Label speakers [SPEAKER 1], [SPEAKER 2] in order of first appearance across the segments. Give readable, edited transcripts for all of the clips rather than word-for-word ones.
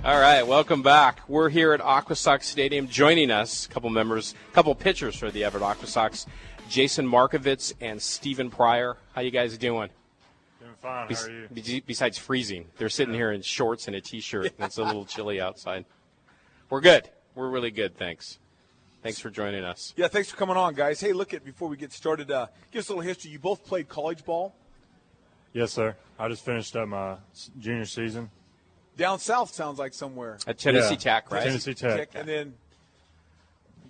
[SPEAKER 1] All right, welcome back. We're here at Aquasox Stadium. Joining us, a couple pitchers for the Everett Aquasox, Jason Markovitz and Stephen Pryor. How you guys doing?
[SPEAKER 2] Doing fine. How are you?
[SPEAKER 1] Besides freezing, they're sitting here in shorts and a T-shirt. And it's a little chilly outside. We're good. We're really good. Thanks. Thanks for joining us.
[SPEAKER 3] Yeah, thanks for coming on, guys. Hey, before we get started, give us a little history. You both played college ball?
[SPEAKER 2] Yes, sir. I just finished up my junior season.
[SPEAKER 3] Down south sounds like somewhere.
[SPEAKER 1] At Tennessee Tech, right?
[SPEAKER 2] Tennessee Tech.
[SPEAKER 3] And then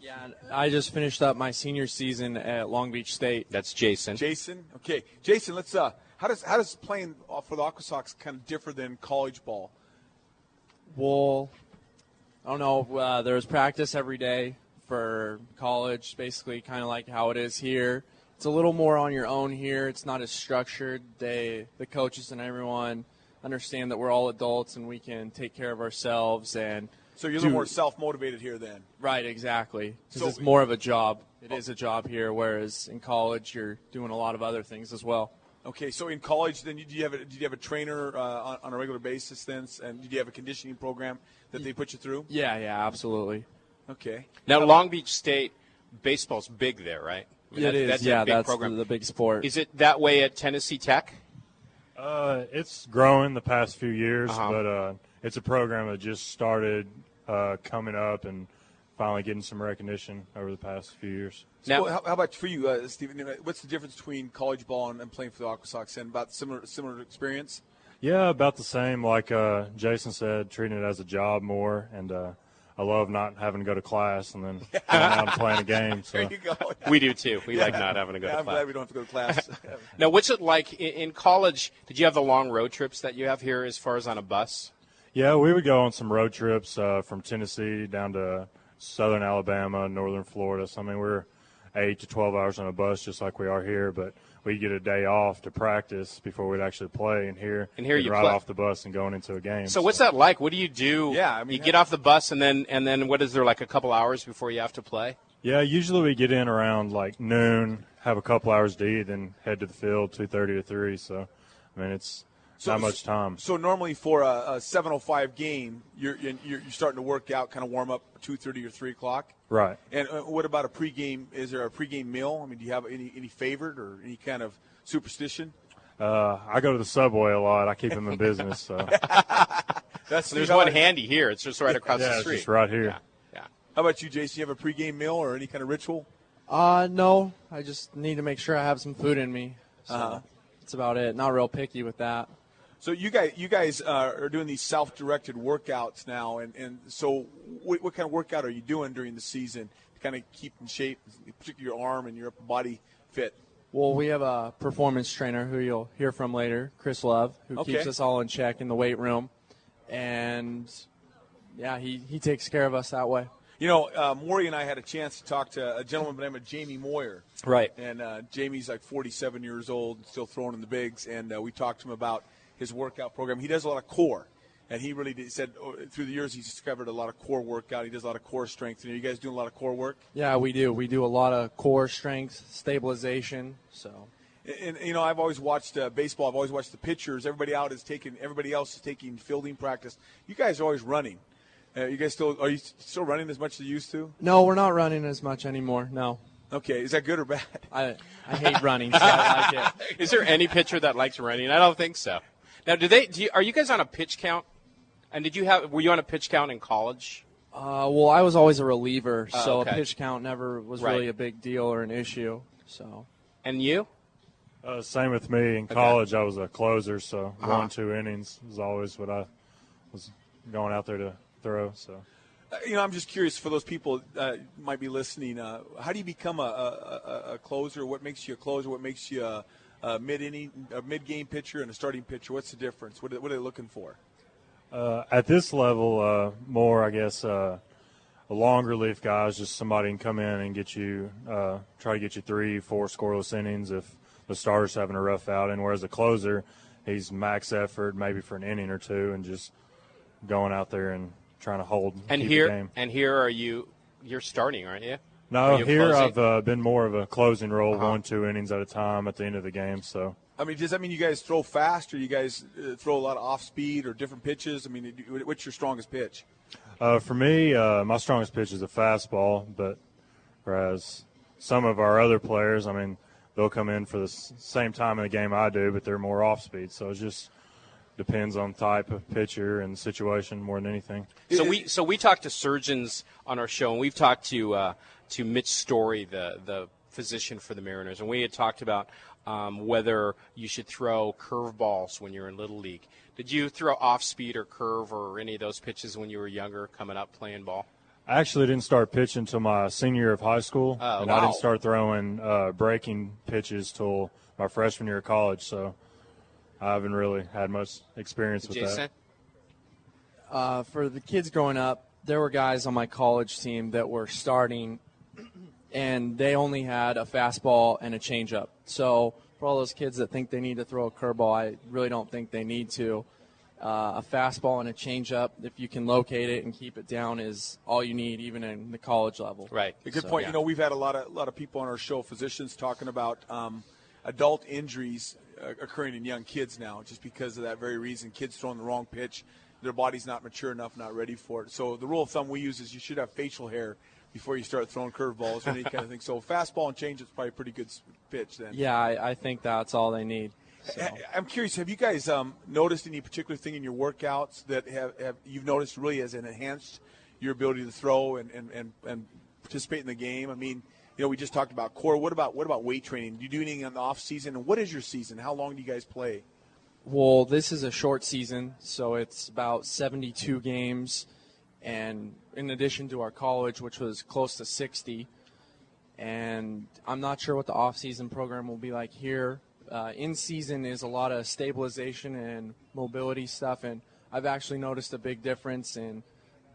[SPEAKER 4] Yeah, I just finished up my senior season at Long Beach State.
[SPEAKER 1] That's Jason.
[SPEAKER 3] Jason. Okay, Jason. Let's. How does playing for the Aquasox kind of differ than college ball?
[SPEAKER 4] Well, I don't know. There's practice every day for college, basically kind of like how it is here. It's a little more on your own here. It's not as structured. The coaches and everyone understand that we're all adults and we can take care of ourselves. And
[SPEAKER 3] So you're a little more self-motivated here then?
[SPEAKER 4] Right, exactly. Because
[SPEAKER 3] So
[SPEAKER 4] it's more of a job. It is a job here, whereas in college you're doing a lot of other things as well.
[SPEAKER 3] Okay, so in college, then did you have a trainer on a regular basis then, and did you have a conditioning program that they put you through?
[SPEAKER 4] Yeah, absolutely.
[SPEAKER 3] Okay.
[SPEAKER 1] Now, Long Beach State, baseball's big there, right? I mean,
[SPEAKER 4] It is.
[SPEAKER 1] That's
[SPEAKER 4] Yeah,
[SPEAKER 1] a big
[SPEAKER 4] that's
[SPEAKER 1] program.
[SPEAKER 4] the big sport.
[SPEAKER 1] Is it that way at Tennessee Tech?
[SPEAKER 2] It's growing the past few years,
[SPEAKER 1] Uh-huh.
[SPEAKER 2] but it's a program that just started coming up and finally getting some recognition over the past few years.
[SPEAKER 1] Now-
[SPEAKER 3] Well, how about for you, Stephen? What's the difference between college ball and playing for the Aquasox? And about similar experience?
[SPEAKER 2] Yeah, about the same. Like Jason said, treating it as a job more, and I love not having to go to class and then going out and playing a game. So.
[SPEAKER 3] There you go.
[SPEAKER 1] We do, too. We like not having to go to
[SPEAKER 3] I'm
[SPEAKER 1] class.
[SPEAKER 3] glad we don't have to go to class.
[SPEAKER 1] Now, what's it like in college? Did you have the long road trips that you have here as far as on a bus?
[SPEAKER 2] Yeah, we would go on some road trips from Tennessee down to southern Alabama, northern Florida. So, I mean, we're 8 to 12 hours on a bus just like we are here, but we get a day off to practice before we'd actually play. And here
[SPEAKER 1] you
[SPEAKER 2] ride
[SPEAKER 1] play.
[SPEAKER 2] off the bus and going into a game.
[SPEAKER 1] So what's that like? What do you do?
[SPEAKER 3] Yeah, I mean,
[SPEAKER 1] you get off the bus and then what is there, like a couple hours before you have to play?
[SPEAKER 2] Yeah, usually we get in around like noon, have a couple hours to eat, then head to the field 2:30 to 3. So, I mean, it's not much time.
[SPEAKER 3] So normally for a 7:05 game, you're starting to work out, kind of warm up 2:30 or 3 o'clock.
[SPEAKER 2] Right.
[SPEAKER 3] And what about a pregame? Is there a pregame meal? I mean, do you have any favorite or any kind of superstition?
[SPEAKER 2] I go to the Subway a lot. I keep them in business. So.
[SPEAKER 1] There's one handy here. It's just right across
[SPEAKER 2] Yeah,
[SPEAKER 1] the
[SPEAKER 2] it's
[SPEAKER 1] street.
[SPEAKER 2] just right here.
[SPEAKER 1] Yeah.
[SPEAKER 3] How about you, Jason? You have a pregame meal or any kind of ritual?
[SPEAKER 4] No, I just need to make sure I have some food in me. So
[SPEAKER 3] Uh-huh.
[SPEAKER 4] that's about it. Not real picky with that.
[SPEAKER 3] So you guys are doing these self-directed workouts now, and so what kind of workout are you doing during the season to kind of keep in shape, particularly your arm and your upper body fit?
[SPEAKER 4] Well, we have a performance trainer who you'll hear from later, Chris Love, who
[SPEAKER 3] Okay.
[SPEAKER 4] keeps us all in check in the weight room. And, yeah, he takes care of us that way.
[SPEAKER 3] You know, Maury and I had a chance to talk to a gentleman by the name of Jamie Moyer.
[SPEAKER 1] Right.
[SPEAKER 3] And Jamie's like 47 years old, still throwing in the bigs, and we talked to him about his workout program. He does a lot of core, and he really said through the years he's discovered a lot of core workout. He does a lot of core strength. Are you guys doing a lot of core work?
[SPEAKER 4] Yeah, we do. We do a lot of core strength, stabilization. So,
[SPEAKER 3] And you know, I've always watched baseball. I've always watched the pitchers. Everybody else is taking fielding practice. You guys are always running. Are you still running as much as you used to?
[SPEAKER 4] no, we're not running as much anymore. No.
[SPEAKER 3] Okay, is that good or bad?
[SPEAKER 4] I hate running, so I like it.
[SPEAKER 1] Is there any pitcher that likes running? I don't think so. Now, are you guys on a pitch count? And were you on a pitch count in college?
[SPEAKER 4] Well, I was always a reliever, so
[SPEAKER 1] okay.
[SPEAKER 4] a pitch count never was
[SPEAKER 1] Right.
[SPEAKER 4] really a big deal or an issue. So,
[SPEAKER 1] And you?
[SPEAKER 2] Same with me. In college, I was a closer, so
[SPEAKER 1] Uh-huh.
[SPEAKER 2] 1-2 innings was always what I was going out there to throw. So.
[SPEAKER 3] You know, I'm just curious for those people might be listening. How do you become a closer? What makes you a closer? What makes you a mid-game pitcher and a starting pitcher? What's the difference? What are they looking for?
[SPEAKER 2] At this level, more, I guess, a long relief guy is just somebody can come in and get you, try to get you 3-4 scoreless innings if the starter's having a rough outing. Whereas a closer, he's max effort, maybe for an inning or two, and just going out there and trying to keep the game.
[SPEAKER 1] And here you're starting, aren't you?
[SPEAKER 2] No,
[SPEAKER 1] Are you
[SPEAKER 2] here
[SPEAKER 1] closing?
[SPEAKER 2] I've been more of a closing role, 1-2 innings at a time at the end of the game. So
[SPEAKER 3] I mean, does that mean you guys throw fast, or you guys throw a lot of off speed or different pitches? I mean, what's your strongest pitch?
[SPEAKER 2] For me, my strongest pitch is a fastball, but whereas some of our other players, I mean, they'll come in for the same time in the game I do, but they're more off speed. So it just depends on type of pitcher and situation more than anything.
[SPEAKER 1] So we talked to surgeons on our show, and we've talked to Mitch Story, the physician for the Mariners, and we had talked about whether you should throw curveballs when you're in Little League. Did you throw off speed or curve or any of those pitches when you were younger, coming up playing ball?
[SPEAKER 2] I actually didn't start pitching until my senior year of high school, and I didn't start throwing breaking pitches till my freshman year of college. So I haven't really had much experience with
[SPEAKER 1] Jason?
[SPEAKER 2] that.
[SPEAKER 4] For the kids growing up, there were guys on my college team that were starting, and they only had a fastball and a changeup. So for all those kids that think they need to throw a curveball, I really don't think they need to. A fastball and a changeup, if you can locate it and keep it down, is all you need, even in the college level.
[SPEAKER 1] Right.
[SPEAKER 3] A good point. Yeah. You know, we've had a lot of people on our show, physicians, talking about adult injuries occurring in young kids now, just because of that very reason. Kids throwing the wrong pitch, their body's not mature enough, not ready for it. So the rule of thumb we use is you should have facial hair before you start throwing curveballs or any kind of thing. So fastball and change is probably a pretty good pitch then.
[SPEAKER 4] Yeah, I think that's all they need. So.
[SPEAKER 3] I'm curious, have you guys noticed any particular thing in your workouts that have you've noticed really has enhanced your ability to throw and participate in the game? I mean, you know, we just talked about core. What about weight training? Do you do anything in the off season? And what is your season? How long do you guys play?
[SPEAKER 4] Well, this is a short season, so it's about 72 games, and in addition to our college, which was close to 60. And I'm not sure what the off-season program will be like here. In season is a lot of stabilization and mobility stuff, and I've actually noticed a big difference in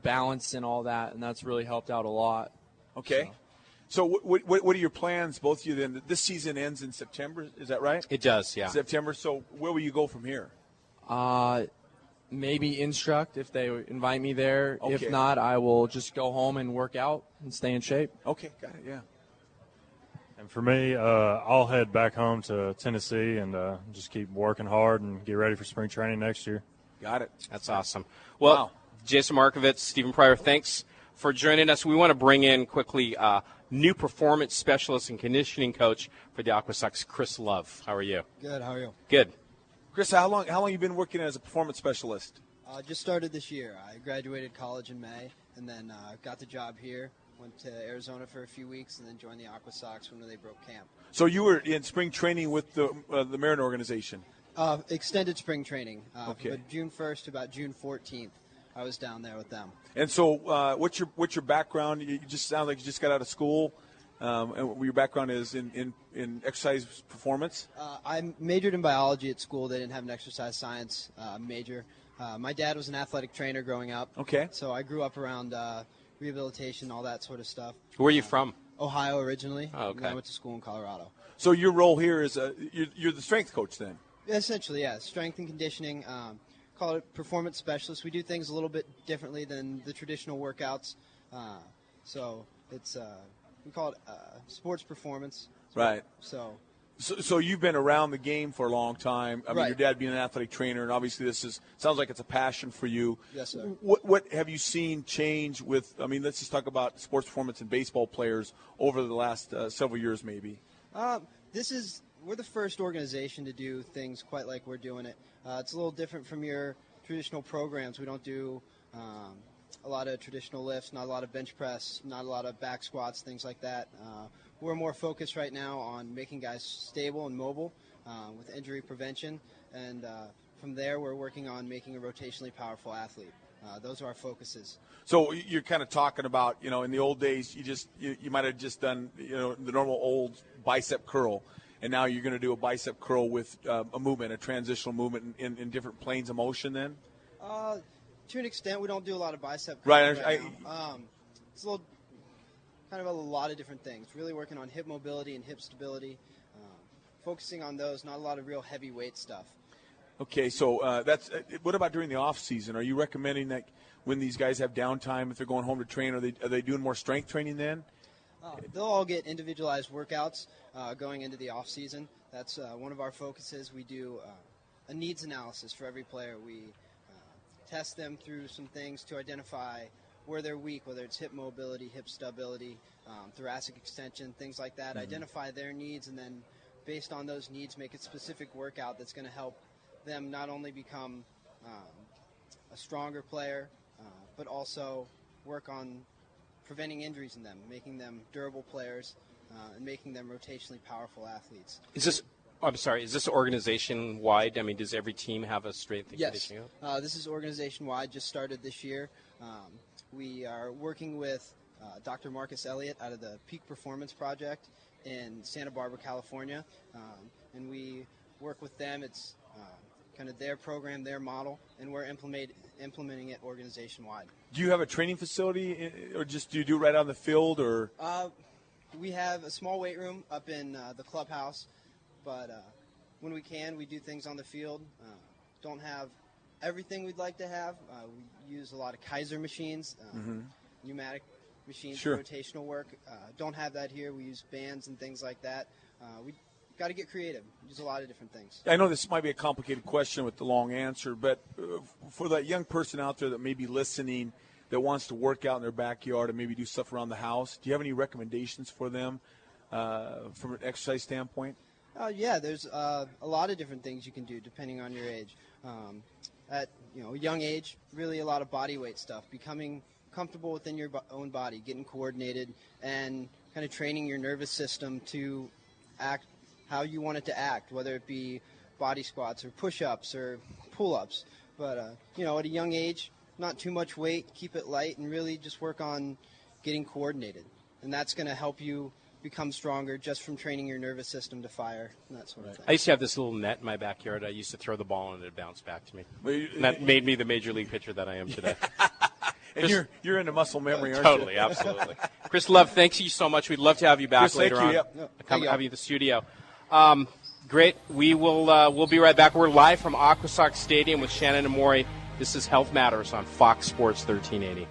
[SPEAKER 4] balance and all that, and that's really helped out a lot.
[SPEAKER 3] Okay. So what are your plans, both of you then? This season ends in September, is that right?
[SPEAKER 1] It does, yeah.
[SPEAKER 3] September. So where will you go from here?
[SPEAKER 4] Maybe instruct if they invite me there.
[SPEAKER 3] Okay.
[SPEAKER 4] If not, I will just go home and work out and stay in shape.
[SPEAKER 3] Okay, got it, yeah.
[SPEAKER 2] And for me, I'll head back home to Tennessee and just keep working hard and get ready for spring training next year.
[SPEAKER 3] Got it.
[SPEAKER 1] That's awesome. Well,
[SPEAKER 3] wow.
[SPEAKER 1] Jason Markovitz, Stephen Pryor, thanks for joining us. We want to bring in quickly new performance specialist and conditioning coach for the Aquasox, Chris Love. How are you?
[SPEAKER 5] Good. How are you?
[SPEAKER 1] Good.
[SPEAKER 3] Chris, how long you been working as a performance specialist?
[SPEAKER 5] Just started this year. I graduated college in May, and then got the job here. Went to Arizona for a few weeks, and then joined the Aquasox when they broke camp.
[SPEAKER 3] So you were in spring training with the Mariner organization?
[SPEAKER 5] Extended spring training.
[SPEAKER 3] Okay.
[SPEAKER 5] But June 1st to about June 14th, I was down there with them.
[SPEAKER 3] And so what's your background? You just sound like you just got out of school. And your background is in exercise performance?
[SPEAKER 5] I majored in biology at school. They didn't have an exercise science major. My dad was an athletic trainer growing up.
[SPEAKER 3] Okay.
[SPEAKER 5] So I grew up around rehabilitation, all that sort of stuff.
[SPEAKER 1] Where are you from?
[SPEAKER 5] Ohio originally.
[SPEAKER 1] Oh, okay.
[SPEAKER 5] And then I went to school in Colorado.
[SPEAKER 3] So your role here is you're the strength coach then?
[SPEAKER 5] Essentially, yeah. Strength and conditioning. Call it performance specialist. We do things a little bit differently than the traditional workouts. So it's we call it sports performance.
[SPEAKER 3] Right.
[SPEAKER 5] So
[SPEAKER 3] you've been around the game for a long time. I mean,
[SPEAKER 5] right.
[SPEAKER 3] Your dad being an athletic trainer, and obviously sounds like it's a passion for you.
[SPEAKER 5] Yes, sir.
[SPEAKER 3] What have you seen change with? I mean, let's just talk about sports performance and baseball players over the last several years, maybe.
[SPEAKER 5] We're the first organization to do things quite like we're doing it. It's a little different from your traditional programs. We don't do a lot of traditional lifts, not a lot of bench press, not a lot of back squats, things like that. We're more focused right now on making guys stable and mobile with injury prevention, and from there we're working on making a rotationally powerful athlete. Those are our focuses.
[SPEAKER 3] So you're kind of talking about, in the old days, you might have just done, the normal old bicep curl, and now you're going to do a bicep curl with a movement, a transitional movement in different planes of motion then?
[SPEAKER 5] To an extent, we don't do a lot of bicep
[SPEAKER 3] curls
[SPEAKER 5] right now. It's a little kind of a lot of different things. Really working on hip mobility and hip stability, focusing on those, not a lot of real heavyweight stuff.
[SPEAKER 3] Okay, so what about during the off season? Are you recommending that when these guys have downtime, if they're going home to train, are they doing more strength training then?
[SPEAKER 5] They'll all get individualized workouts going into the off season. That's one of our focuses. We do a needs analysis for every player. We test them through some things to identify where they're weak, whether it's hip mobility, hip stability, thoracic extension, things like that. Identify their needs, and then based on those needs, make a specific workout that's going to help them not only become a stronger player, but also work on preventing injuries in them, making them durable players, and making them rotationally powerful athletes.
[SPEAKER 1] Is this organization-wide? I mean, does every team have a strength and conditioning?
[SPEAKER 5] Yes. This is organization-wide, just started this year. We are working with Dr. Marcus Elliott out of the Peak Performance Project in Santa Barbara, California, and we work with them. It's kind of their program, their model, and we're implementing it organization-wide.
[SPEAKER 3] Do you have a training facility, or just do you do it right on the field? Or
[SPEAKER 5] we have a small weight room up in the clubhouse, but when we can, we do things on the field. Don't have everything we'd like to have. We use a lot of Kaiser machines, pneumatic machines,
[SPEAKER 3] Sure.
[SPEAKER 5] rotational work. Don't have that here. We use bands and things like that. We got to get creative. Use a lot of different things.
[SPEAKER 3] I know this might be a complicated question with the long answer, but for that young person out there that may be listening that wants to work out in their backyard and maybe do stuff around the house, do you have any recommendations for them from an exercise standpoint?
[SPEAKER 5] Yeah, there's a lot of different things you can do depending on your age. At a young age, really a lot of body weight stuff, becoming comfortable within your own body, getting coordinated, and kind of training your nervous system to act how you want it to act, whether it be body squats or push-ups or pull-ups. But, at a young age, not too much weight, keep it light, and really just work on getting coordinated. And that's going to help you become stronger just from training your nervous system to fire and that sort of thing.
[SPEAKER 1] I used to have this little net in my backyard. I used to throw the ball and it bounced back to me. And that made me the major league pitcher that I am today.
[SPEAKER 3] And you're into muscle memory, aren't
[SPEAKER 1] Totally,
[SPEAKER 3] you?
[SPEAKER 1] absolutely. Chris Love, thank you so much. We'd love to have you back
[SPEAKER 3] Chris,
[SPEAKER 1] later
[SPEAKER 3] thank you.
[SPEAKER 1] on.
[SPEAKER 3] Yep.
[SPEAKER 1] Come have you in the studio. Great. We'll be right back. We're live from Aquasox Stadium with Shannon and Maury. This is Health Matters on Fox Sports 1380.